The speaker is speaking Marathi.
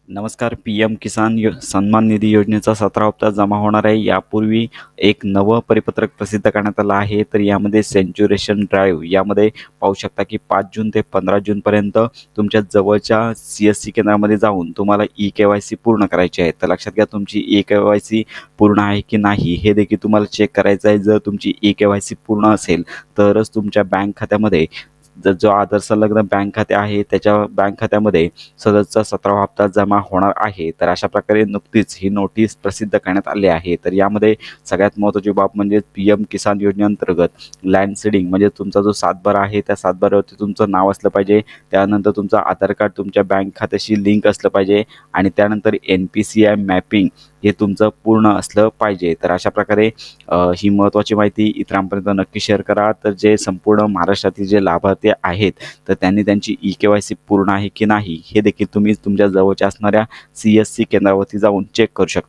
नमस्कार. पी-एम किसान सन्मान निधी योजनेचा 17 हप्ता जमा होणार आहे. यापूर्वी एक नवं परिपत्रक प्रसिद्ध करण्यात आलं आहे. तर यामध्ये सेंच्युरेशन ड्राईव्ह यामध्ये पाहू शकता की 5 जून ते 15 जूनपर्यंत तुमच्या जवळच्या CSC केंद्रामध्ये जाऊन तुम्हाला ई-KYC पूर्ण करायची आहे. तर लक्षात घ्या, तुमची ई-KYC पूर्ण आहे की नाही हे देखील तुम्हाला चेक करायचं आहे. जर तुमची ई-KYC पूर्ण असेल तरच तुमच्या बँक खात्यामध्ये जो आधार संलग्न बँक खाते आहे त्याच्या बँक खात्यामध्ये सदरचा 17वा हप्ता जमा होणार आहे. तर अशा प्रकारे नुकतीच ही नोटीस प्रसिद्ध करण्यात आली आहे. तर यामध्ये सगळ्यात महत्त्वाची बाब म्हणजे पी-एम किसान योजनेअंतर्गत लँड सीडिंग म्हणजे तुमचा जो सातबारा आहे त्या सातबाऱ्यावरती तुमचं नाव असलं पाहिजे. त्यानंतर तुमचं आधार कार्ड तुमच्या बँक खात्याशी लिंक असलं पाहिजे आणि त्यानंतर NPCI मॅपिंग हे तुमचं पूर्ण असलं पाहिजे. तर अशा प्रकारे ही महत्त्वाची माहिती इतरांपर्यंत नक्की शेअर करा. तर जे संपूर्ण महाराष्ट्रातील जे लाभार्थी आहेत तर त्यांनी त्यांची ई-KYC पूर्ण आहे की नाही हे देखील तुम्ही तुमच्या जवळच्या असणाऱ्या CSC केंद्रावरती जाऊन चेक करू शकता.